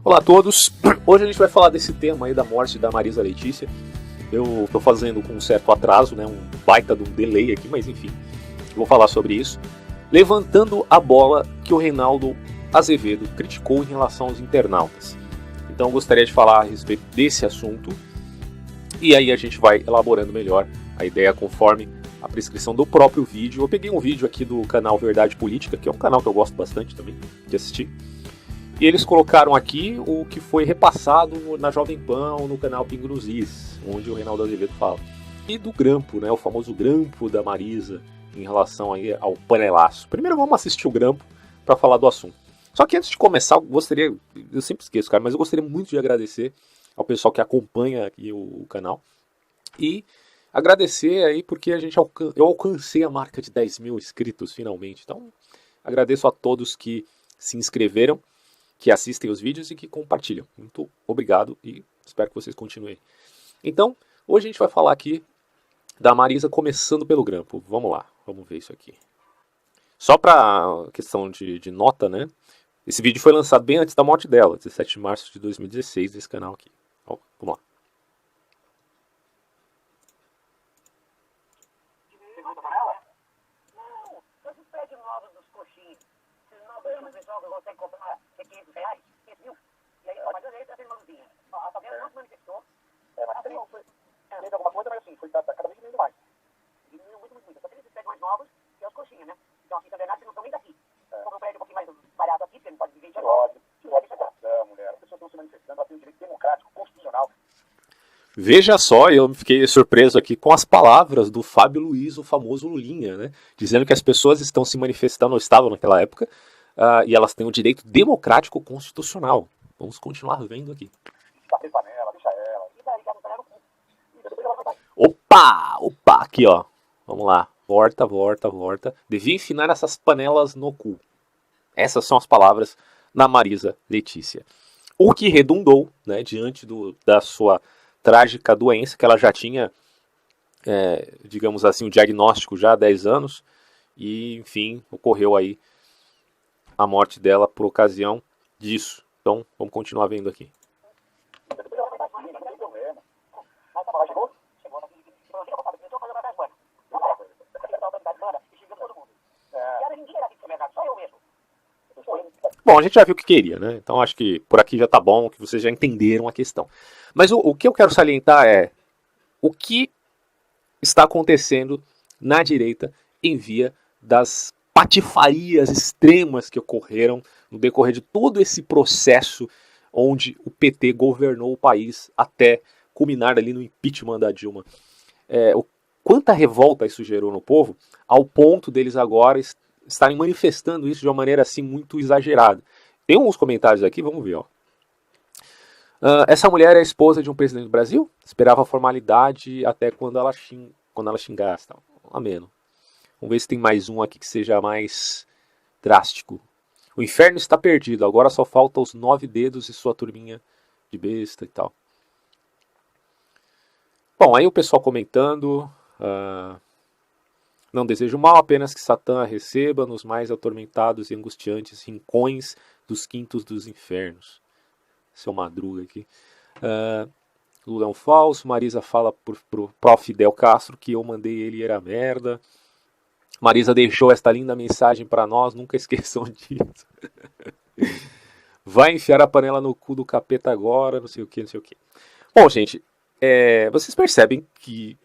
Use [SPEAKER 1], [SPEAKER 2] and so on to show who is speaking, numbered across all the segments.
[SPEAKER 1] Olá a todos, hoje a gente vai falar desse tema aí da morte da Marisa Letícia. Eu tô fazendo com um certo atraso, né, um baita de um delay aqui, mas enfim, vou falar sobre isso. Levantando a bola que o Reinaldo Azevedo criticou em relação aos internautas. Então eu gostaria de falar a respeito desse assunto, e aí a gente vai elaborando melhor a ideia conforme a prescrição do próprio vídeo. Eu peguei um vídeo aqui do canal Verdade Política, que é um canal que eu gosto bastante também de assistir. E eles colocaram aqui o que foi repassado na Jovem Pan, no canal Pingo nos Is, onde o Reinaldo Azevedo fala. E do grampo, né, o famoso grampo da Marisa, em relação aí ao panelaço. Primeiro vamos assistir o grampo para falar do assunto. Só que antes de começar, eu sempre esqueço, cara, mas eu gostaria muito de agradecer ao pessoal que acompanha aqui o canal. E agradecer aí porque eu alcancei a marca de 10 mil inscritos finalmente. Então agradeço a todos que se inscreveram, que assistem os vídeos e que compartilham. Muito obrigado e espero que vocês continuem. Então, hoje a gente vai falar aqui da Marisa começando pelo grampo. Vamos lá, vamos ver isso aqui. Só para questão de nota, né? Esse vídeo foi lançado bem antes da morte dela, 17 de março de 2016, nesse canal aqui. Então, vamos lá.
[SPEAKER 2] Alguma coisa, mas assim, foi cada vez diminuindo mais. Diminuiu muito. Só que eles prédios mais novos que as coxinhas, né? Então, aqui em São Bernardo, vocês não são nem daqui. Como um prédio um pouquinho mais barato aqui, porque não pode viver de ódio. Mulher, as pessoas estão se manifestando, elas têm um direito democrático, constitucional.
[SPEAKER 1] Veja só, eu fiquei surpreso aqui com as palavras do Fábio Luiz, o famoso Lulinha, né? Dizendo que as pessoas estão se manifestando, ou estavam naquela época, e elas têm um direito democrático constitucional. Vamos continuar vendo aqui.
[SPEAKER 2] Bater panela, deixa ela. E daí, quer botar ela no cu. E depois ela vai dar.
[SPEAKER 1] Opa, aqui ó, vamos lá, volta. Devia enfinar essas panelas no cu. Essas são as palavras da Marisa Letícia. O que redundou, né, diante da sua trágica doença, que ela já tinha, digamos assim, um diagnóstico já há 10 anos, e enfim, ocorreu aí a morte dela por ocasião disso. Então, vamos continuar vendo aqui. Bom, a gente já viu o que queria, né? Então acho que por aqui já tá bom, que vocês já entenderam a questão. Mas o que eu quero salientar é o que está acontecendo na direita em via das patifarias extremas que ocorreram no decorrer de todo esse processo onde o PT governou o país até culminar ali no impeachment da Dilma. Quanta revolta isso gerou no povo, ao ponto deles agora estarem manifestando isso de uma maneira assim muito exagerada. Tem uns comentários aqui, vamos ver. Ó. Essa mulher é a esposa de um presidente do Brasil? Esperava a formalidade até quando ela xingasse. Tal. Ameno. Vamos ver se tem mais um aqui que seja mais drástico. O inferno está perdido, agora só falta os 9 dedos e sua turminha de besta e tal. Bom, aí o pessoal comentando... Não desejo mal, apenas que Satã a receba nos mais atormentados e angustiantes rincões dos quintos dos infernos. Seu Madruga aqui. Lula é um falso. Marisa fala pro Prof. Fidel Castro que eu mandei ele e era merda. Marisa deixou esta linda mensagem para nós, nunca esqueçam disso. Vai enfiar a panela no cu do capeta agora, não sei o que. Bom, gente, vocês percebem que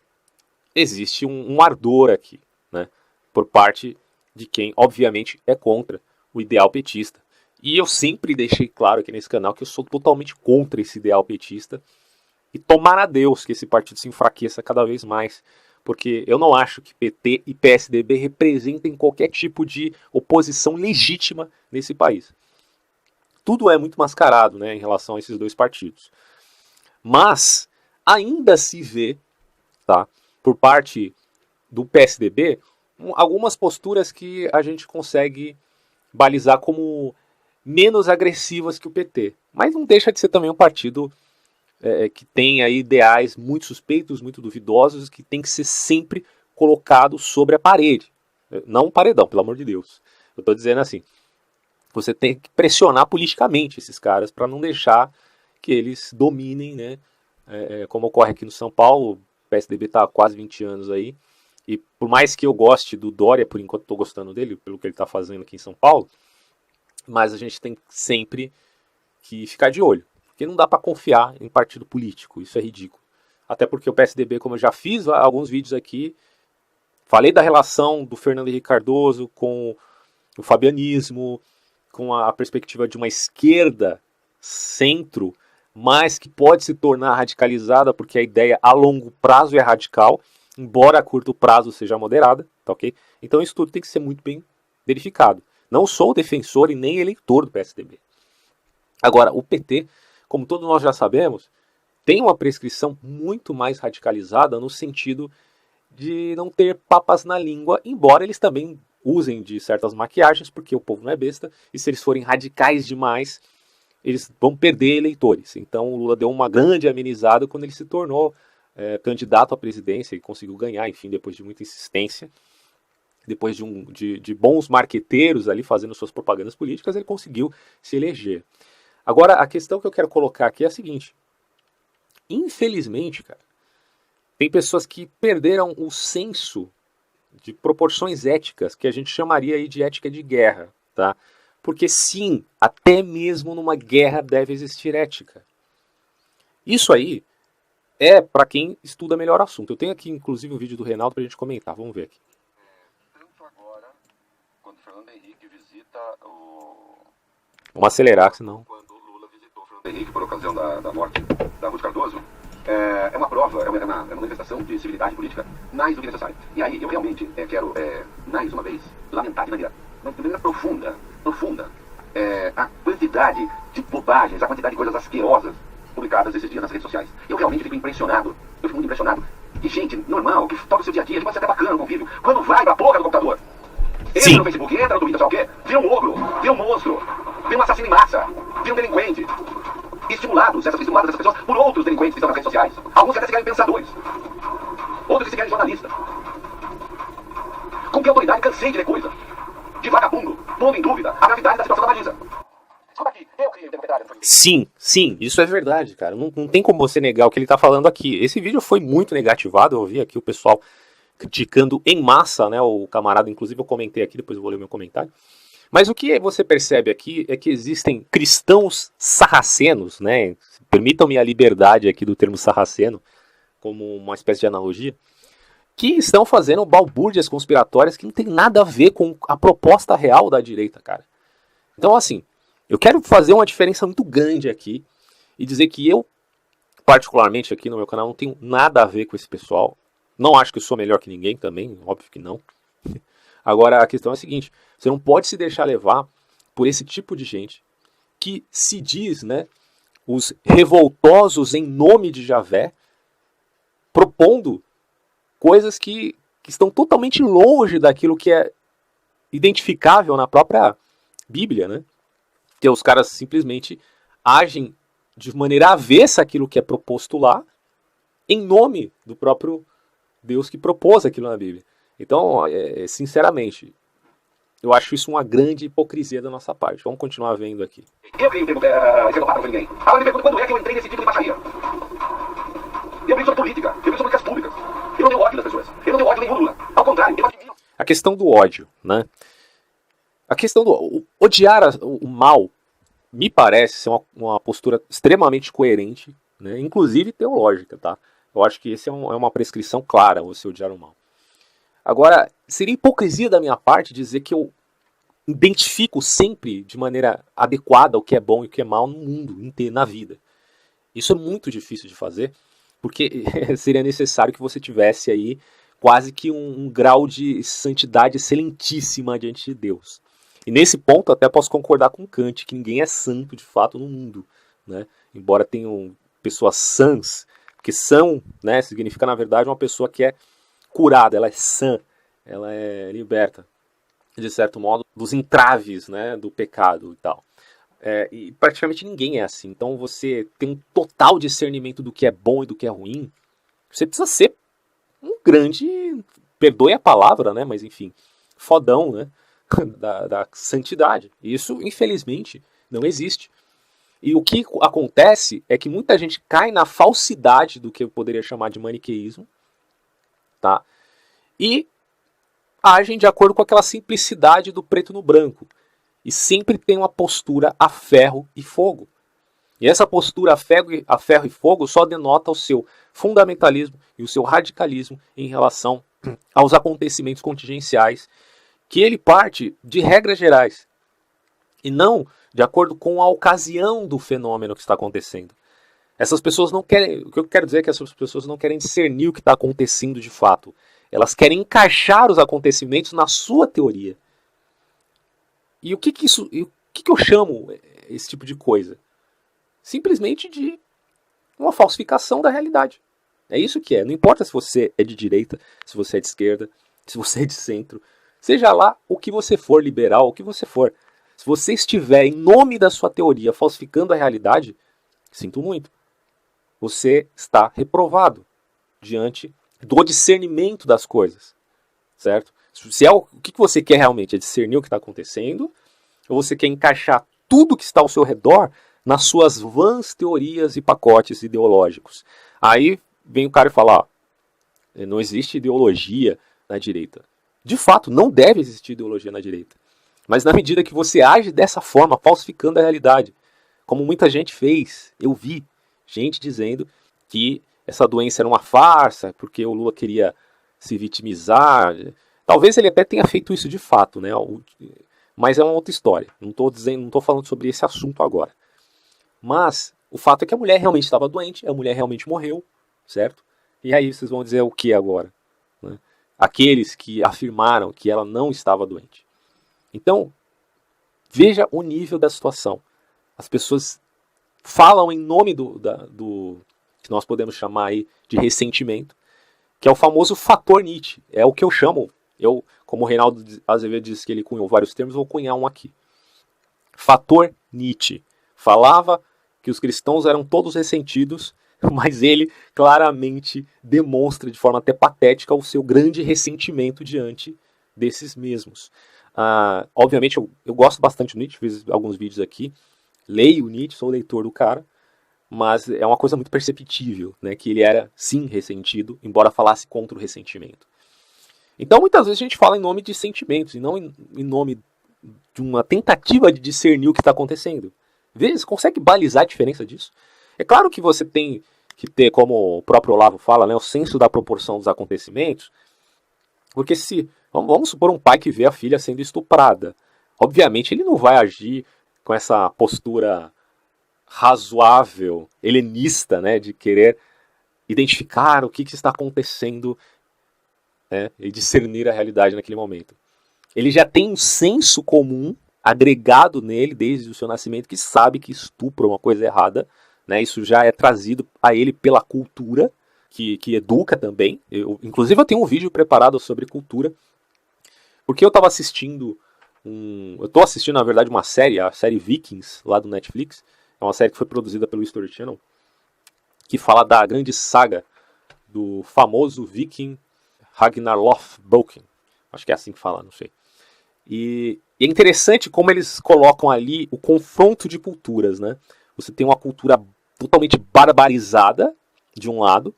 [SPEAKER 1] existe um ardor aqui, né, por parte de quem, obviamente, é contra o ideal petista. E eu sempre deixei claro aqui nesse canal que eu sou totalmente contra esse ideal petista. E tomara a Deus que esse partido se enfraqueça cada vez mais. Porque eu não acho que PT e PSDB representem qualquer tipo de oposição legítima nesse país. Tudo é muito mascarado, né, em relação a esses dois partidos. Mas ainda se vê, tá, por parte do PSDB, algumas posturas que a gente consegue balizar como menos agressivas que o PT. Mas não deixa de ser também um partido que tem aí ideais muito suspeitos, muito duvidosos, que tem que ser sempre colocado sobre a parede. Não um paredão, pelo amor de Deus. Eu estou dizendo assim, você tem que pressionar politicamente esses caras para não deixar que eles dominem, né? Como ocorre aqui no São Paulo, o PSDB está há quase 20 anos aí, e por mais que eu goste do Dória, por enquanto estou gostando dele, pelo que ele está fazendo aqui em São Paulo, mas a gente tem sempre que ficar de olho, porque não dá para confiar em partido político, isso é ridículo. Até porque o PSDB, como eu já fiz alguns vídeos aqui, falei da relação do Fernando Henrique Cardoso com o fabianismo, com a perspectiva de uma esquerda centro, mas que pode se tornar radicalizada porque a ideia a longo prazo é radical, embora a curto prazo seja moderada, tá ok? Então isso tudo tem que ser muito bem verificado. Não sou defensor e nem eleitor do PSDB. Agora, o PT, como todos nós já sabemos, tem uma prescrição muito mais radicalizada no sentido de não ter papas na língua, embora eles também usem de certas maquiagens, porque o povo não é besta, e se eles forem radicais demais, eles vão perder eleitores. Então o Lula deu uma grande amenizada quando ele se tornou candidato à presidência e conseguiu ganhar, enfim, depois de muita insistência, depois de bons marqueteiros ali fazendo suas propagandas políticas, ele conseguiu se eleger. Agora, a questão que eu quero colocar aqui é a seguinte: infelizmente, cara, tem pessoas que perderam o senso de proporções éticas, que a gente chamaria aí de ética de guerra, tá? Porque sim, até mesmo numa guerra deve existir ética. Isso aí é para quem estuda melhor o assunto. Eu tenho aqui, inclusive, um vídeo do Reinaldo pra gente comentar. Vamos ver aqui.
[SPEAKER 3] Tanto agora, quando Fernando Henrique visita o...
[SPEAKER 1] Vamos acelerar, senão...
[SPEAKER 3] Quando Lula visitou Fernando Henrique por ocasião da morte da Ruth Cardoso, é uma prova, é uma manifestação de civilidade política mais do que necessária. E aí eu realmente quero, mais uma vez, lamentar de maneira profunda, a quantidade de bobagens, a quantidade de coisas asquerosas publicadas esses dias nas redes sociais. Eu realmente fico impressionado, eu fico muito impressionado. Que gente normal, que toca o seu dia a dia, que pode ser até bacana no convívio, quando vai pra porra do computador, entra no Facebook, entra no Twitter, sabe o quê? Vira um ogro, vira um monstro, vira um assassino em massa, vira um delinquente. Estimuladas essas pessoas por outros delinquentes que estão nas redes sociais. Alguns que até se querem pensadores, outros que se querem jornalistas. Com que autoridade cansei de ler coisa de vagabundo, pondo em dúvida a gravidade da situação da Marisa. Escuta aqui, eu criei o intermediário.
[SPEAKER 1] Sim, isso é verdade, cara. Não tem como você negar o que ele tá falando aqui. Esse vídeo foi muito negativado, eu ouvi aqui o pessoal criticando em massa, né? O camarada, inclusive eu comentei aqui, depois eu vou ler o meu comentário. Mas o que você percebe aqui é que existem cristãos sarracenos, né? Permitam-me a liberdade aqui do termo sarraceno, como uma espécie de analogia, que estão fazendo balbúrdias conspiratórias que não tem nada a ver com a proposta real da direita, cara. Então, assim, eu quero fazer uma diferença muito grande aqui e dizer que eu, particularmente aqui no meu canal, não tenho nada a ver com esse pessoal. Não acho que eu sou melhor que ninguém também, óbvio que não. Agora, a questão é a seguinte: você não pode se deixar levar por esse tipo de gente que se diz, né, os revoltosos em nome de Javé, propondo coisas que estão totalmente longe daquilo que é identificável na própria Bíblia, né? Que os caras simplesmente agem de maneira avessa àquilo que é proposto lá, em nome do próprio Deus que propôs aquilo na Bíblia. Então, sinceramente, eu acho isso uma grande hipocrisia da nossa parte. Vamos continuar vendo aqui.
[SPEAKER 3] Eu criei o termo xenofábico pra ninguém. Agora me pergunto quando é que eu entrei nesse tipo de baixaria. Eu brinco sobre política, eu brinco sobre políticas públicas. Eu não tenho ódio das pessoas. Eu não tenho ódio nenhum Lula. Ao contrário, eu admiro.
[SPEAKER 1] A questão do ódio, né? A questão do odiar o mal me parece ser uma postura extremamente coerente, né? Inclusive teológica, tá? Eu acho que esse é uma prescrição clara, você odiar o mal. Agora, seria hipocrisia da minha parte dizer que eu identifico sempre de maneira adequada o que é bom e o que é mal no mundo inteiro, na vida. Isso é muito difícil de fazer, porque seria necessário que você tivesse aí quase que um grau de santidade excelentíssima diante de Deus. E nesse ponto até posso concordar com Kant, que ninguém é santo de fato no mundo, né? Embora tenham pessoas sãs, porque são, né, significa na verdade uma pessoa que é curada, ela é sã, ela é liberta, de certo modo, dos entraves, né, do pecado e tal. E praticamente ninguém é assim. Então você tem um total discernimento do que é bom e do que é ruim. Você precisa ser um grande, perdoe a palavra, né, mas enfim, fodão, né? da santidade. Isso, infelizmente, não existe. E o que acontece é que muita gente cai na falsidade do que eu poderia chamar de maniqueísmo, tá? E agem de acordo com aquela simplicidade do preto no branco. E sempre tem uma postura a ferro e fogo. E essa postura a ferro e fogo só denota o seu fundamentalismo e o seu radicalismo em relação aos acontecimentos contingenciais, que ele parte de regras gerais e não de acordo com a ocasião do fenômeno que está acontecendo. Essas pessoas não querem, o que eu quero dizer é que essas pessoas não querem discernir o que está acontecendo de fato. Elas querem encaixar os acontecimentos na sua teoria. E o que eu chamo esse tipo de coisa? Simplesmente de uma falsificação da realidade. É isso que é. Não importa se você é de direita, se você é de esquerda, se você é de centro. Seja lá o que você for, liberal, o que você for. Se você estiver, em nome da sua teoria, falsificando a realidade, sinto muito. Você está reprovado diante do discernimento das coisas. Certo? Se é o que você quer realmente é discernir o que está acontecendo, ou você quer encaixar tudo que está ao seu redor nas suas vãs teorias e pacotes ideológicos. Aí vem o cara e fala, não existe ideologia na direita. De fato, não deve existir ideologia na direita. Mas na medida que você age dessa forma, falsificando a realidade, como muita gente fez, eu vi gente dizendo que essa doença era uma farsa, porque o Lula queria se vitimizar. Talvez ele até tenha feito isso de fato, né? Mas é uma outra história. Não estou falando sobre esse assunto agora. Mas o fato é que a mulher realmente estava doente, a mulher realmente morreu, certo? E aí vocês vão dizer o que agora? Né? Aqueles que afirmaram que ela não estava doente. Então, veja o nível da situação. As pessoas falam em nome do que nós podemos chamar aí de ressentimento, que é o famoso fator Nietzsche. É o que eu chamo, como o Reinaldo Azevedo disse que ele cunhou vários termos, vou cunhar um aqui. Fator Nietzsche. Falava que os cristãos eram todos ressentidos, mas ele claramente demonstra de forma até patética o seu grande ressentimento diante desses mesmos. Obviamente eu gosto bastante do Nietzsche, fiz alguns vídeos aqui, leio o Nietzsche, sou leitor do cara, mas é uma coisa muito perceptível, né, que ele era sim ressentido, embora falasse contra o ressentimento. Então muitas vezes a gente fala em nome de sentimentos e não em nome de uma tentativa de discernir o que está acontecendo. Veja, você consegue balizar a diferença disso? É claro que você tem que ter, como o próprio Olavo fala, né, o senso da proporção dos acontecimentos, porque se, vamos supor um pai que vê a filha sendo estuprada, obviamente ele não vai agir com essa postura razoável, helenista, né, de querer identificar o que está acontecendo, né, e discernir a realidade naquele momento. Ele já tem um senso comum agregado nele desde o seu nascimento, que sabe que estupro é uma coisa errada, né? Isso já é trazido a ele pela cultura, que educa também. Inclusive eu tenho um vídeo preparado sobre cultura, porque eu estava assistindo, eu estou assistindo na verdade uma série, a série Vikings, lá do Netflix, é uma série que foi produzida pelo History Channel, que fala da grande saga do famoso viking Ragnar Lothbrok, acho que é assim que fala, não sei. E é interessante como eles colocam ali o confronto de culturas, né? Você tem uma cultura totalmente barbarizada, de um lado,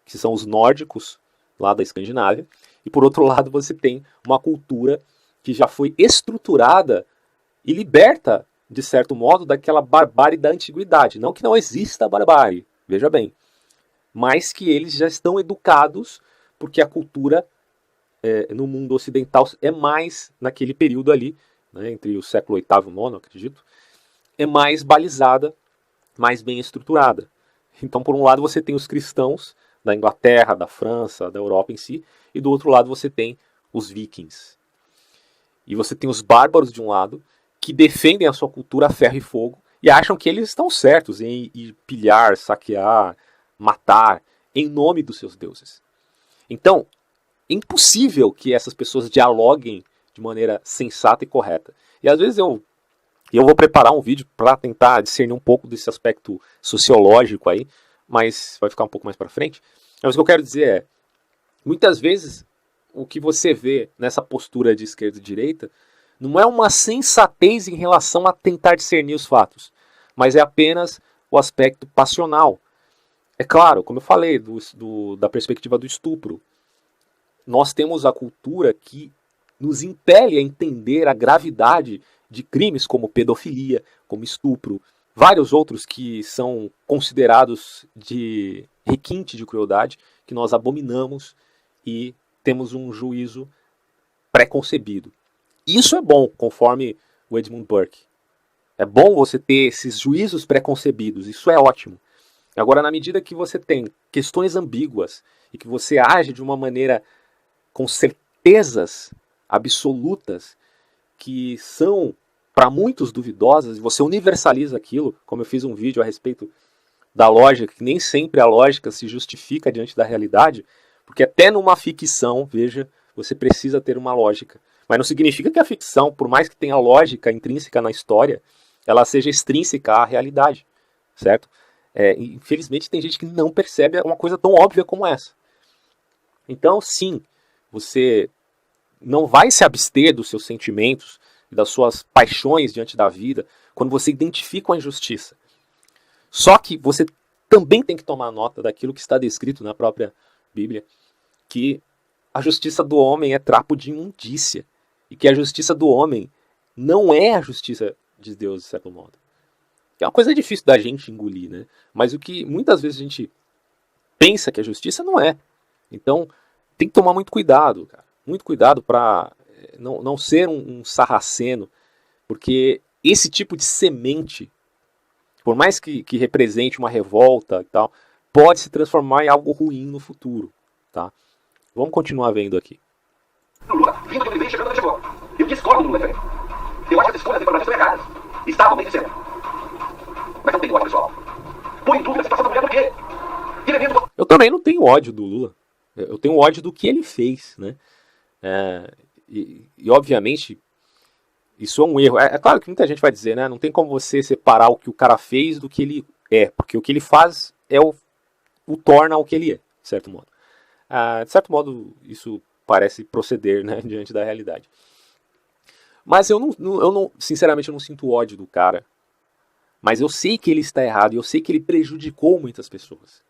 [SPEAKER 1] que são os nórdicos, lá da Escandinávia, e por outro lado você tem uma cultura que já foi estruturada e liberta, de certo modo, daquela barbárie da antiguidade. Não que não exista a barbárie, veja bem, mas que eles já estão educados, porque a cultura no mundo ocidental é mais naquele período ali, né, entre o século VIII e IX, acredito, é mais balizada, mais bem estruturada. Então, por um lado, você tem os cristãos da Inglaterra, da França, da Europa em si, e do outro lado você tem os vikings. E você tem os bárbaros de um lado, que defendem a sua cultura a ferro e fogo, e acham que eles estão certos em ir pilhar, saquear, matar, em nome dos seus deuses. Então, é impossível que essas pessoas dialoguem de maneira sensata e correta. E às vezes eu vou preparar um vídeo para tentar discernir um pouco desse aspecto sociológico aí, mas vai ficar um pouco mais para frente. Mas o que eu quero dizer é, muitas vezes o que você vê nessa postura de esquerda e direita Não é uma sensatez em relação a tentar discernir os fatos, mas é apenas o aspecto passional. É claro, como eu falei, da perspectiva do estupro, nós temos a cultura que nos impele a entender a gravidade de crimes como pedofilia, como estupro, vários outros que são considerados de requinte de crueldade, que nós abominamos e temos um juízo preconcebido. Isso é bom, conforme o Edmund Burke. É bom você ter esses juízos preconcebidos, isso é ótimo. Agora, na medida que você tem questões ambíguas e que você age de uma maneira com certezas absolutas que são para muitos duvidosas, e você universaliza aquilo, como eu fiz um vídeo a respeito da lógica, que nem sempre a lógica se justifica diante da realidade, porque até numa ficção, veja, você precisa ter uma lógica. Mas não significa que a ficção, por mais que tenha lógica intrínseca na história, ela seja extrínseca à realidade, certo? Infelizmente tem gente que não percebe uma coisa tão óbvia como essa. Então, sim, você não vai se abster dos seus sentimentos, das suas paixões diante da vida, quando você identifica a injustiça. Só que você também tem que tomar nota daquilo que está descrito na própria Bíblia, que a justiça do homem é trapo de imundícia, e que a justiça do homem não é a justiça de Deus, de certo modo. É uma coisa difícil da gente engolir, né? Mas o que muitas vezes a gente pensa que é justiça, não é. Então, tem que tomar muito cuidado, cara. Muito cuidado para não ser um sarraceno, porque esse tipo de semente, por mais que represente uma revolta e tal, pode se transformar em algo ruim no futuro, tá? Vamos continuar vendo aqui.
[SPEAKER 3] Lula, vindo de onde ele veio, chegando onde chegou. Eu discordo do Lula, velho. Eu acho que as escolhas econômicas são erradas. Estavam desde sempre. Mas não tenho ódio, pessoal. Põe em dúvida a situação da mulher por quê? Ele é mesmo...
[SPEAKER 1] Eu também não tenho ódio do Lula. Eu tenho ódio do que ele fez, né? E obviamente, isso é um erro. É claro que muita gente vai dizer, né? Não tem como você separar o que o cara fez do que ele é. Porque o que ele faz o torna o que ele é, de certo modo. De certo modo, isso parece proceder, né, diante da realidade. Mas eu não, sinceramente, eu não sinto ódio do cara. Mas eu sei que ele está errado e eu sei que ele prejudicou muitas pessoas.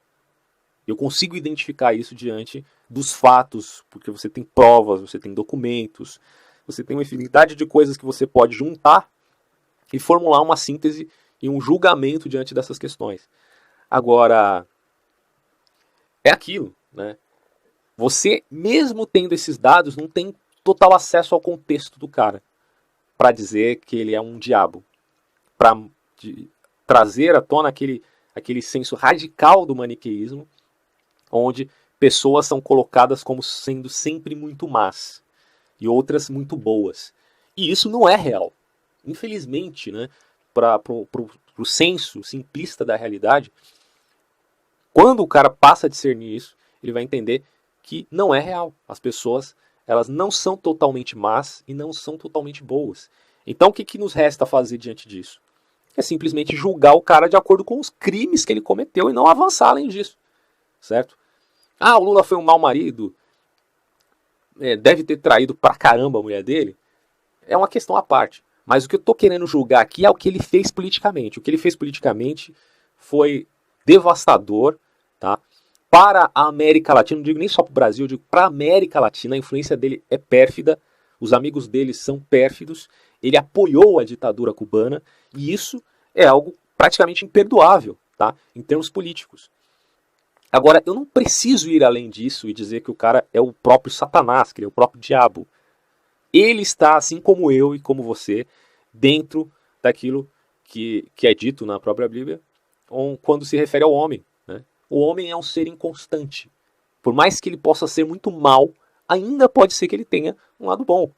[SPEAKER 1] Eu consigo identificar isso diante dos fatos, porque você tem provas, você tem documentos, você tem uma infinidade de coisas que você pode juntar e formular uma síntese e um julgamento diante dessas questões. Agora, é aquilo, né? Você, mesmo tendo esses dados, não tem total acesso ao contexto do cara para dizer que ele é um diabo, para trazer à tona aquele senso radical do maniqueísmo, onde pessoas são colocadas como sendo sempre muito más e outras muito boas. E isso não é real. Infelizmente, né, para o senso simplista da realidade, quando o cara passa a discernir isso, ele vai entender que não é real. As pessoas, elas não são totalmente más e não são totalmente boas. Então o que nos resta fazer diante disso? É simplesmente julgar o cara de acordo com os crimes que ele cometeu e não avançar além disso. Certo? O Lula foi um mau marido, deve ter traído pra caramba a mulher dele. É uma questão à parte. Mas o que eu tô querendo julgar aqui é o que ele fez politicamente. O que ele fez politicamente foi devastador, tá? Para a América Latina, não digo nem só para o Brasil, eu digo para a América Latina, a influência dele é pérfida, os amigos dele são pérfidos, ele apoiou a ditadura cubana, e isso é algo praticamente imperdoável, tá? Em termos políticos. Agora, eu não preciso ir além disso e dizer que o cara é o próprio Satanás, que ele é o próprio diabo. Ele está, assim como eu e como você, dentro daquilo que é dito na própria Bíblia, quando se refere ao homem. Né? O homem é um ser inconstante. Por mais que ele possa ser muito mal, ainda pode ser que ele tenha um lado bom.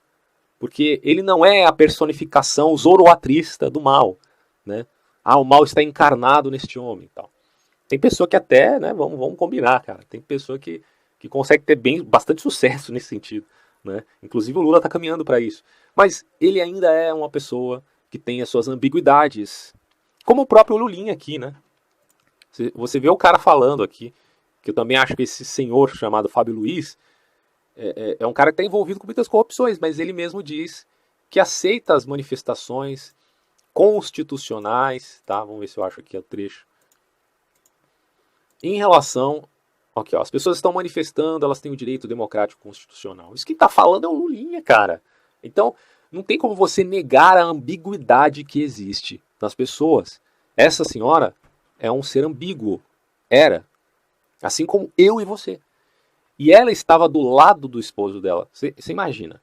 [SPEAKER 1] Porque ele não é a personificação zoroastrista do mal. Né? O mal está encarnado neste homem. Tal. Tem pessoa que até, né, vamos combinar, cara. Tem pessoa que consegue ter bastante sucesso nesse sentido. Né? Inclusive o Lula está caminhando para isso. Mas ele ainda é uma pessoa que tem as suas ambiguidades. Como o próprio Lulinha aqui, né? Você vê o cara falando aqui, que eu também acho que esse senhor chamado Fábio Luiz é um cara que está envolvido com muitas corrupções, mas ele mesmo diz que aceita as manifestações constitucionais, tá? Vamos ver se eu acho aqui o trecho. Em relação... Aqui, ó, as pessoas estão manifestando, elas têm o direito democrático constitucional. Isso que está falando é o Lulinha, cara. Então, não tem como você negar a ambiguidade que existe nas pessoas. Essa senhora é um ser ambíguo. Era. Assim como eu e você. E ela estava do lado do esposo dela. Você imagina.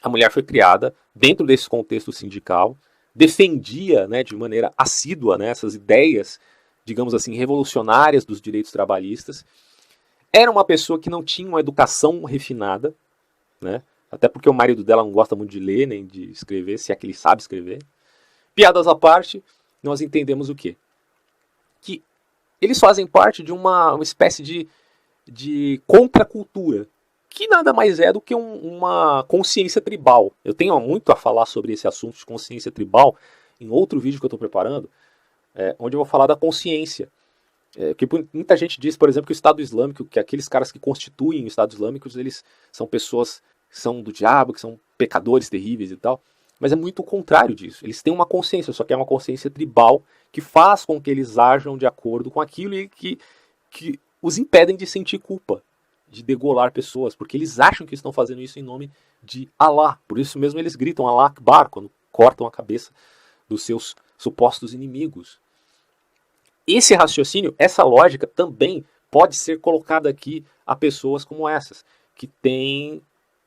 [SPEAKER 1] A mulher foi criada dentro desse contexto sindical, defendia, né, de maneira assídua, né, essas ideias, digamos assim, revolucionárias dos direitos trabalhistas. Era uma pessoa que não tinha uma educação refinada, né? Até porque o marido dela não gosta muito de ler, nem de escrever, se é que ele sabe escrever. Piadas à parte, nós entendemos o quê? Que eles fazem parte de uma espécie de contracultura, que nada mais é do que uma consciência tribal. Eu tenho muito a falar sobre esse assunto de consciência tribal em outro vídeo que eu estou preparando, onde eu vou falar da consciência. Que muita gente diz, por exemplo, que o Estado Islâmico, que aqueles caras que constituem o Estado Islâmico, eles são pessoas que são do diabo, que são pecadores terríveis e tal. Mas é muito o contrário disso. Eles têm uma consciência, só que é uma consciência tribal que faz com que eles ajam de acordo com aquilo e que os impedem de sentir culpa, de degolar pessoas, porque eles acham que estão fazendo isso em nome de Allah. Por isso mesmo eles gritam Allah Akbar quando cortam a cabeça dos seus supostos inimigos. Esse raciocínio, essa lógica também pode ser colocada aqui a pessoas como essas, que têm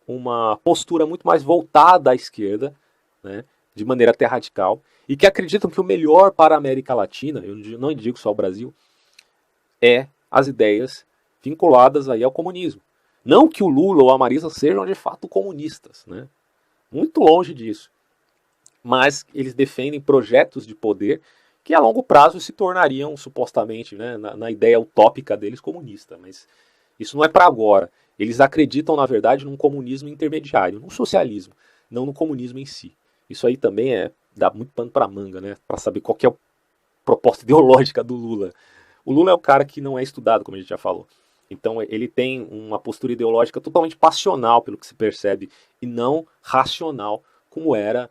[SPEAKER 1] uma postura muito mais voltada à esquerda, né, de maneira até radical, e que acreditam que o melhor para a América Latina, eu não digo só o Brasil, é as ideias vinculadas aí ao comunismo. Não que o Lula ou a Marisa sejam de fato comunistas, né? Muito longe disso. Mas eles defendem projetos de poder que a longo prazo se tornariam supostamente, né, na ideia utópica deles, comunista. Mas isso não é para agora. Eles acreditam, na verdade, num comunismo intermediário, num socialismo, não no comunismo em si. Isso aí também dá muito pano para manga, né, para saber qual que é a proposta ideológica do Lula. O Lula é o cara que não é estudado, como a gente já falou. Então ele tem uma postura ideológica totalmente passional, pelo que se percebe, e não racional, como era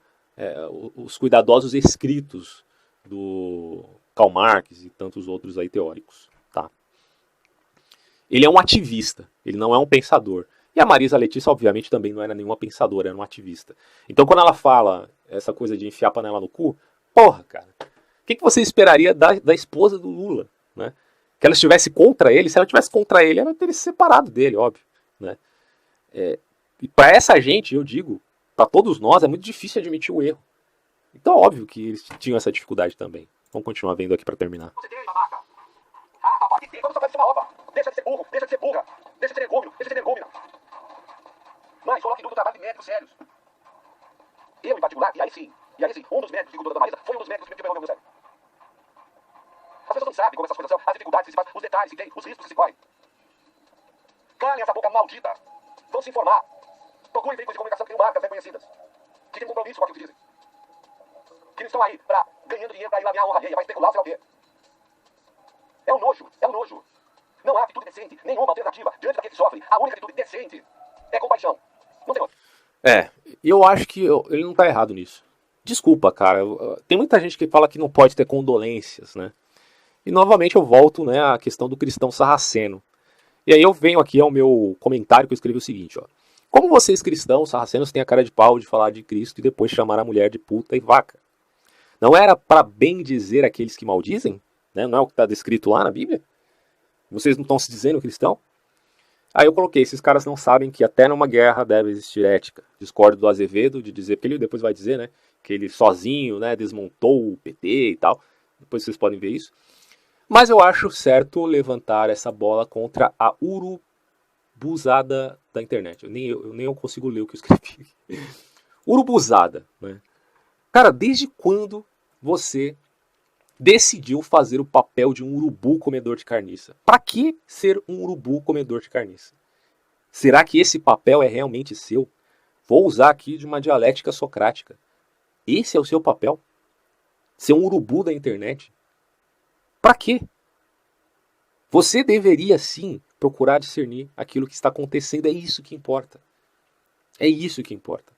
[SPEAKER 1] os cuidadosos escritos do Karl Marx e tantos outros aí teóricos. Tá? Ele é um ativista, ele não é um pensador. E a Marisa Letícia, obviamente, também não era nenhuma pensadora, era um ativista. Então quando ela fala essa coisa de enfiar a panela no cu, porra, cara, o que você esperaria da esposa do Lula? Né? Que ela estivesse contra ele, se ela estivesse contra ele, ela teria se separado dele, óbvio. Né? E para essa gente, eu digo, para todos nós, é muito difícil admitir o erro. Então, óbvio que eles tinham essa dificuldade também. Vamos continuar vendo aqui para terminar.
[SPEAKER 2] Você tem, babaca. Ah, papai, que tem? Vamos tocar de cima, opa. Deixa de ser burro, deixa de ser burra. Deixa de ser negômino, deixa de ser negômina. Mãe, coloque tudo no trabalho de médicos sérios. Eu, em particular, e aí sim, um dos médicos, segundo a dona Marisa, foi um dos médicos que me meu sério. As pessoas não sabem como essas coisas são, as dificuldades que se fazem, os detalhes que tem, os riscos que se correm. Calem essa boca maldita. Vão se informar. Procurem veículos de comunicação que tenham marcas bem conhecidas. Que têm compromisso com aquilo que dizem. Que não estão aí ganhando dinheiro para ir lamear a honra alheia, para especular, sei lá o quê. É um nojo. Não há atitude decente, nenhuma alternativa diante daquele que sofre. A única atitude decente é compaixão. Não tem outra.
[SPEAKER 1] Eu acho que ele não está errado nisso. Desculpa, cara. Tem muita gente que fala que não pode ter condolências, né? E novamente eu volto, né, à questão do cristão sarraceno. E aí eu venho aqui ao meu comentário que eu escrevi o seguinte, ó. Como vocês cristãos sarracenos têm a cara de pau de falar de Cristo e depois chamar a mulher de puta e vaca? Não era para bem dizer aqueles que maldizem? Né? Não é o que está descrito lá na Bíblia? Vocês não estão se dizendo cristão? Aí eu coloquei, esses caras não sabem que até numa guerra deve existir ética. Discordo do Azevedo de dizer, porque ele depois vai dizer, né, que ele sozinho, né, desmontou o PT e tal. Depois vocês podem ver isso. Mas eu acho certo levantar essa bola contra a urubuzada da internet. Eu nem consigo ler o que eu escrevi. Urubuzada, né? Cara, desde quando você decidiu fazer o papel de um urubu comedor de carniça? Para que ser um urubu comedor de carniça? Será que esse papel é realmente seu? Vou usar aqui de uma dialética socrática. Esse é o seu papel? Ser um urubu da internet? Para quê? Você deveria sim procurar discernir aquilo que está acontecendo. É isso que importa. É isso que importa.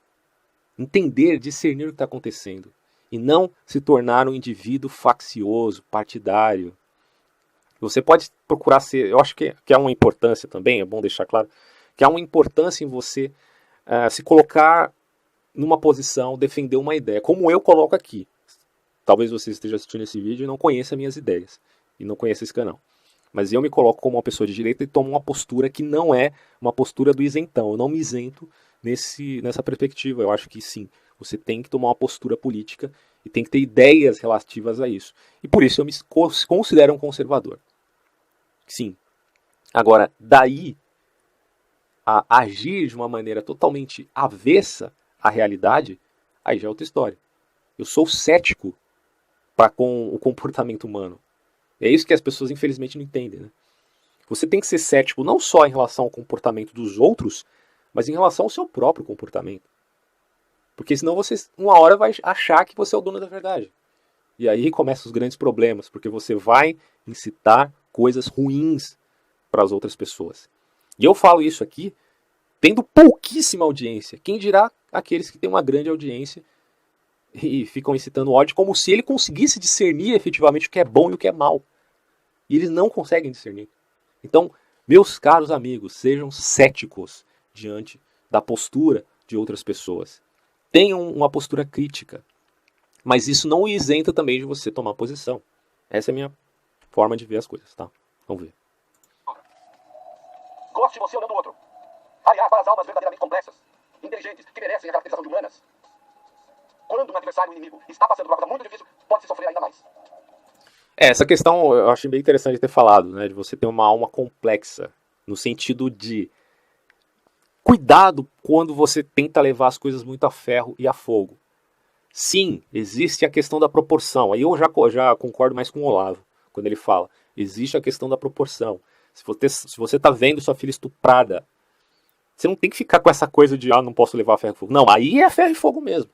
[SPEAKER 1] entender, discernir o que está acontecendo. E não se tornar um indivíduo faccioso, partidário. Você pode procurar ser... Eu acho que há uma importância também, é bom deixar claro, que há uma importância em você se colocar numa posição, defender uma ideia, como eu coloco aqui. Talvez você esteja assistindo esse vídeo e não conheça minhas ideias, e não conheça esse canal. Mas eu me coloco como uma pessoa de direita e tomo uma postura que não é uma postura do isentão. Eu não me isento nessa perspectiva. Eu acho que sim, você tem que tomar uma postura política e tem que ter ideias relativas a isso. E por isso eu me considero um conservador. Sim. Agora, daí a agir de uma maneira totalmente avessa à realidade, aí já é outra história. Eu sou cético com o comportamento humano. É isso que as pessoas infelizmente não entendem, né? Você tem que ser cético não só em relação ao comportamento dos outros, mas em relação ao seu próprio comportamento. Porque senão você, uma hora, vai achar que você é o dono da verdade. E aí começam os grandes problemas, porque você vai incitar coisas ruins para as outras pessoas. E eu falo isso aqui tendo pouquíssima audiência. Quem dirá aqueles que têm uma grande audiência e ficam incitando ódio como se ele conseguisse discernir efetivamente o que é bom e o que é mal. E eles não conseguem discernir. Então, meus caros amigos, sejam céticos diante da postura de outras pessoas. Tenham uma postura crítica. Mas isso não isenta também de você tomar posição. Essa é a minha forma de ver as coisas, tá? Vamos ver.
[SPEAKER 2] Goste você ou não do outro. Aliás, para as almas verdadeiramente complexas, inteligentes, que merecem a caracterização de humanas. Quando um adversário, um inimigo, está passando por uma coisa muito difícil, pode se sofrer ainda mais.
[SPEAKER 1] Essa questão eu achei bem interessante ter falado, né? De você ter uma alma complexa, no sentido de cuidado quando você tenta levar as coisas muito a ferro e a fogo. Sim, existe a questão da proporção. Aí eu já concordo mais com o Olavo, quando ele fala. Existe a questão da proporção. Se você está vendo sua filha estuprada, você não tem que ficar com essa coisa de não posso levar a ferro e fogo. Não, aí é ferro e fogo mesmo.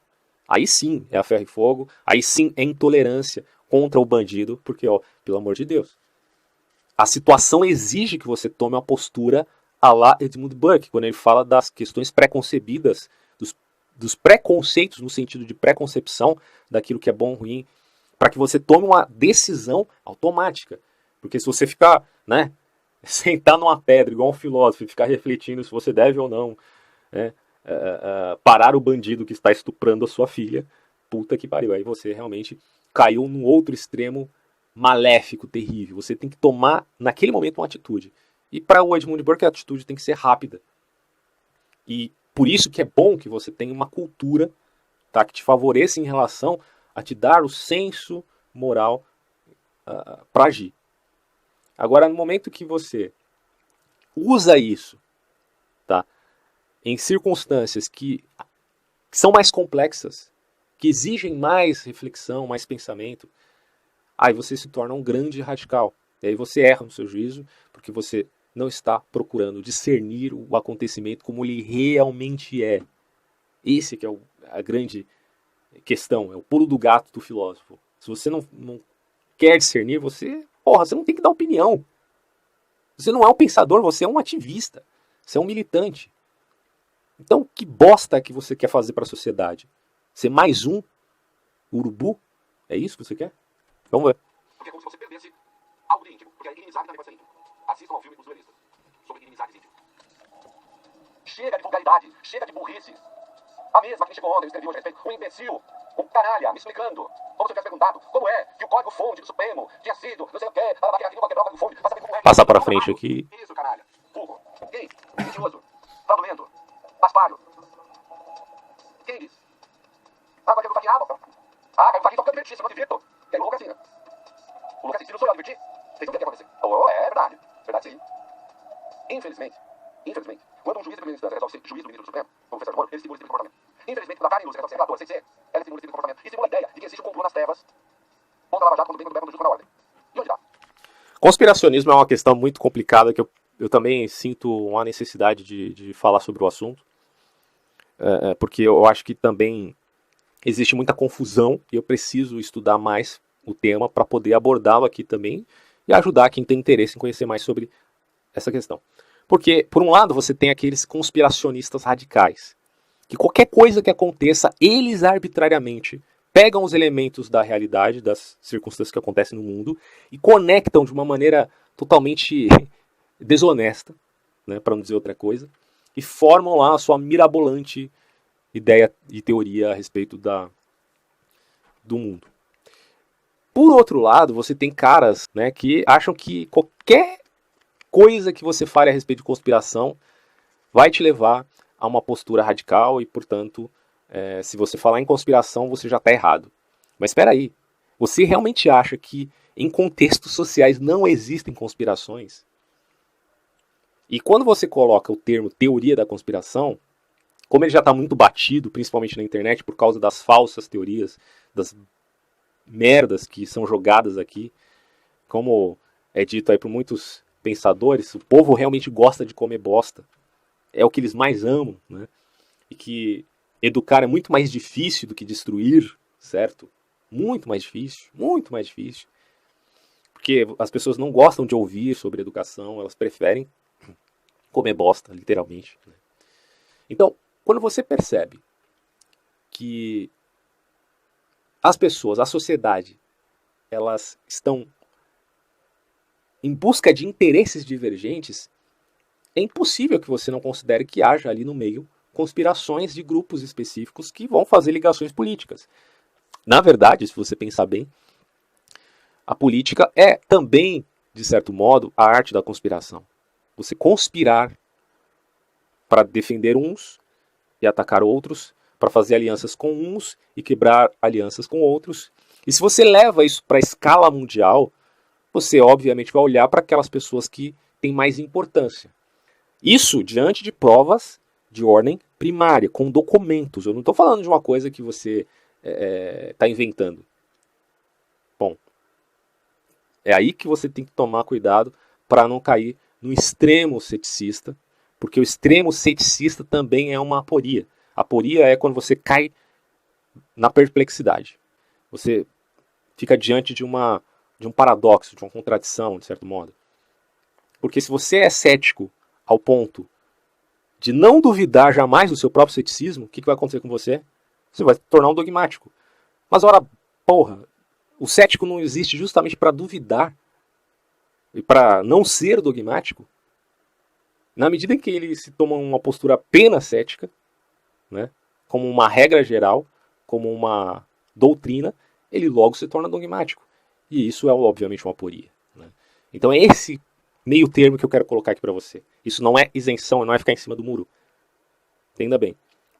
[SPEAKER 1] Aí sim é a ferro e fogo, aí sim é intolerância contra o bandido, porque, pelo amor de Deus, a situação exige que você tome uma postura à la Edmund Burke, quando ele fala das questões preconcebidas, dos preconceitos, no sentido de preconcepção daquilo que é bom ou ruim, para que você tome uma decisão automática. Porque se você ficar, sentar numa pedra, igual um filósofo, e ficar refletindo se você deve ou não, parar o bandido que está estuprando a sua filha, puta que pariu, aí você realmente caiu num outro extremo maléfico, terrível. Você tem que tomar, naquele momento, uma atitude. E para o Edmund Burke, a atitude tem que ser rápida. E por isso que é bom que você tenha uma cultura, tá, que te favoreça em relação a te dar o senso moral para agir. Agora, no momento que você usa isso, tá, em circunstâncias que são mais complexas, que exigem mais reflexão, mais pensamento, aí você se torna um grande radical. E aí você erra no seu juízo, porque você não está procurando discernir o acontecimento como ele realmente é. Esse que é a grande questão, é o pulo do gato do filósofo. Se você não quer discernir, você não tem que dar opinião. Você não é um pensador, você é um ativista. Você é um militante. Então, que bosta que você quer fazer para a sociedade? Ser mais um urubu? É isso que você quer? Vamos ver.
[SPEAKER 3] Porque é como se você perdesse algo de íntimo. Porque a inimizade também pode ser íntimo. Assistam ao filme Os Duelistas, sobre inimizades íntimas. Chega de vulgaridade, chega de burrice. A mesma que me chegou ontem, eu escrevi hoje a respeito. Um imbecil, um canalha, me explicando. Como se eu tivesse perguntado como é que o código-fonte do Supremo tinha sido, não sei o que, qualquer código-fonte, pra saber como é.
[SPEAKER 1] Passar para frente aqui.
[SPEAKER 3] Isso, canalha. Burro, gay, mentiroso, fraudulento, paspalho. Quem disse? Agora quero fazer água. Quero fazer só porque eu diverti, se eu não divirto. Quero o Lucas assim, né? O Lucas assim, não sou eu, diverti. Vocês não o que aconteceu. É verdade. Verdade, sim. Infelizmente, quando um juiz de primeira instância resolve ser juiz do ministro do Supremo, como o professor Moro, ele estimula esse tipo de comportamento. Infelizmente, quando a Karen Lúcia resolve ser relator, sem ser, ela estimula esse tipo de comportamento. E estimula a ideia de que existe um complô nas trevas contra a Lava Jato, contra o bem, contra o justo, contra a ordem. E onde dá?
[SPEAKER 1] Conspiracionismo é uma questão muito complicada que eu também sinto uma necessidade de falar sobre o assunto. Porque eu acho que também existe muita confusão e eu preciso estudar mais o tema para poder abordá-lo aqui também e ajudar quem tem interesse em conhecer mais sobre essa questão. Porque, por um lado, você tem aqueles conspiracionistas radicais, que qualquer coisa que aconteça, eles arbitrariamente pegam os elementos da realidade, das circunstâncias que acontecem no mundo, e conectam de uma maneira totalmente desonesta, né, para não dizer outra coisa, e formam lá a sua mirabolante ideia e teoria a respeito do mundo. Por outro lado, você tem caras, né, que acham que qualquer coisa que você fale a respeito de conspiração vai te levar a uma postura radical e, portanto, se você falar em conspiração, você já está errado. Mas espera aí, você realmente acha que em contextos sociais não existem conspirações? E quando você coloca o termo teoria da conspiração, como ele já está muito batido, principalmente na internet, por causa das falsas teorias, das merdas que são jogadas aqui, como é dito aí por muitos pensadores, o povo realmente gosta de comer bosta. É o que eles mais amam, né? E que educar é muito mais difícil do que destruir, certo? Muito mais difícil, muito mais difícil. Porque as pessoas não gostam de ouvir sobre educação, elas preferem comer bosta, literalmente. Né? Então, quando você percebe que as pessoas, a sociedade, elas estão em busca de interesses divergentes, é impossível que você não considere que haja ali no meio conspirações de grupos específicos que vão fazer ligações políticas. Na verdade, se você pensar bem, a política é também, de certo modo, a arte da conspiração. Você conspirar para defender uns e atacar outros, para fazer alianças com uns e quebrar alianças com outros. E se você leva isso para a escala mundial, você obviamente vai olhar para aquelas pessoas que têm mais importância. Isso diante de provas de ordem primária, com documentos. Eu não estou falando de uma coisa que você está inventando. Bom, é aí que você tem que tomar cuidado para não cair no extremo ceticista, porque o extremo ceticista também é uma aporia. A aporia é quando você cai na perplexidade. Você fica diante de um paradoxo, de uma contradição, de certo modo. Porque se você é cético ao ponto de não duvidar jamais do seu próprio ceticismo, o que vai acontecer com você? Você vai se tornar um dogmático. Mas ora, porra, o cético não existe justamente para duvidar e para não ser dogmático. Na medida em que ele se toma uma postura apenas cética, né, como uma regra geral, como uma doutrina, ele logo se torna dogmático. E isso é, obviamente, uma aporia. Né? Então é esse meio termo que eu quero colocar aqui para você. Isso não é isenção, não é ficar em cima do muro. Entenda bem.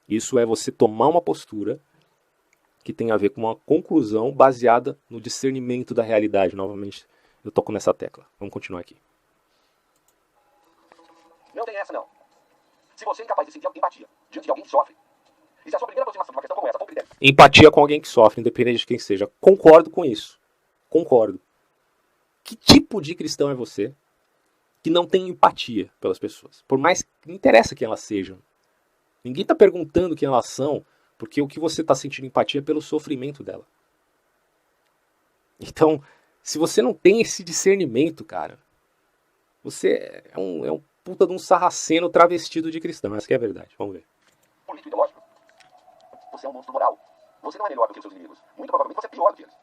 [SPEAKER 1] Isso é você tomar uma postura que tem a ver com uma conclusão baseada no discernimento da realidade. Novamente, eu toco nessa tecla. Vamos continuar aqui.
[SPEAKER 3] Não tem essa, não. Se você é incapaz de sentir empatia diante de alguém que sofre, e se a sua primeira aproximação de uma questão como essa for critério...
[SPEAKER 1] Empatia com alguém que sofre, independente de quem seja. Concordo com isso. Concordo. Que tipo de cristão é você que não tem empatia pelas pessoas? Por mais que não interessa quem elas sejam. Ninguém está perguntando quem elas são, porque o que você está sentindo empatia é pelo sofrimento dela. Então, se você não tem esse discernimento, cara, você é um puta de um sarraceno travestido de cristão. Essa que é a verdade. Vamos ver.
[SPEAKER 3] Político ideológico. Você é um monstro moral. Você não é melhor do que os seus inimigos. Muito provavelmente você é pior do que eles.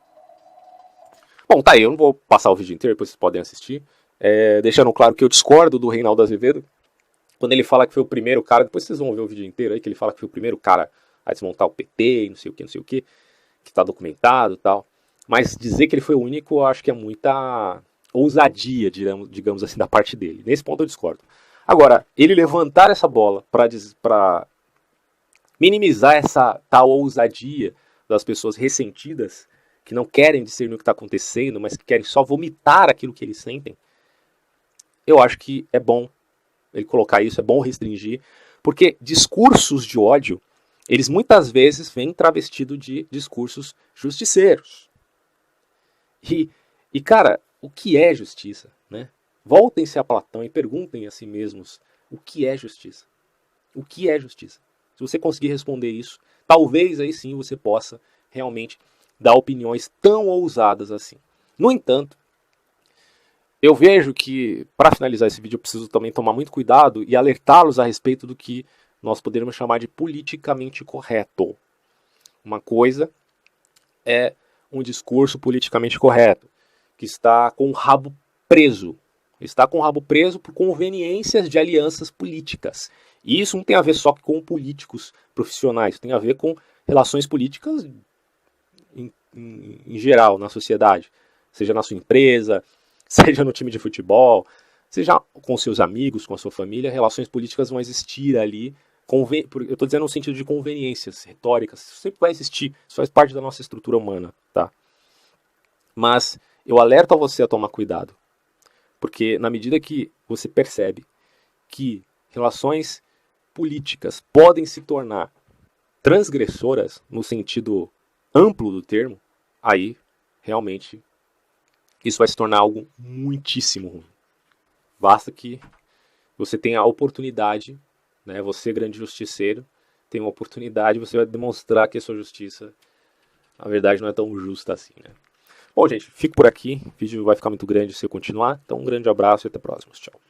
[SPEAKER 1] Bom, tá aí. Eu não vou passar o vídeo inteiro, depois vocês podem assistir. Deixando claro que eu discordo do Reinaldo Azevedo. Quando ele fala que foi o primeiro cara, depois vocês vão ver o vídeo inteiro aí, que ele fala que foi o primeiro cara a desmontar o PT e não sei o que, que tá documentado e tal. Mas dizer que ele foi o único, eu acho que é muita ousadia, digamos assim, da parte dele. Nesse ponto eu discordo. Agora, ele levantar essa bola para minimizar essa tal ousadia das pessoas ressentidas, que não querem discernir o que está acontecendo, mas que querem só vomitar aquilo que eles sentem, eu acho que é bom ele colocar isso, é bom restringir, porque discursos de ódio, eles muitas vezes vêm travestidos de discursos justiceiros. E cara, o que é justiça? Né? Voltem-se a Platão e perguntem a si mesmos o que é justiça. O que é justiça? Se você conseguir responder isso, talvez aí sim você possa realmente dar opiniões tão ousadas assim. No entanto, eu vejo que, para finalizar esse vídeo, eu preciso também tomar muito cuidado e alertá-los a respeito do que nós poderíamos chamar de politicamente correto. Uma coisa é um discurso politicamente correto, que está com o rabo preso. Está com o rabo preso por conveniências de alianças políticas. E isso não tem a ver só com políticos profissionais, tem a ver com relações políticas em geral na sociedade. Seja na sua empresa, seja no time de futebol, seja com seus amigos, com a sua família, relações políticas vão existir ali. Eu estou dizendo no sentido de conveniências retóricas, isso sempre vai existir, isso faz parte da nossa estrutura humana, tá? Mas eu alerto a você a tomar cuidado, porque na medida que você percebe que relações políticas podem se tornar transgressoras no sentido amplo do termo, aí realmente isso vai se tornar algo muitíssimo ruim. Basta que você tenha a oportunidade, né, você grande justiceiro, tem uma oportunidade, você vai demonstrar que a sua justiça, na verdade, não é tão justa assim, né? Bom, gente, fico por aqui. O vídeo vai ficar muito grande se eu continuar. Então, um grande abraço e até próximo. Tchau.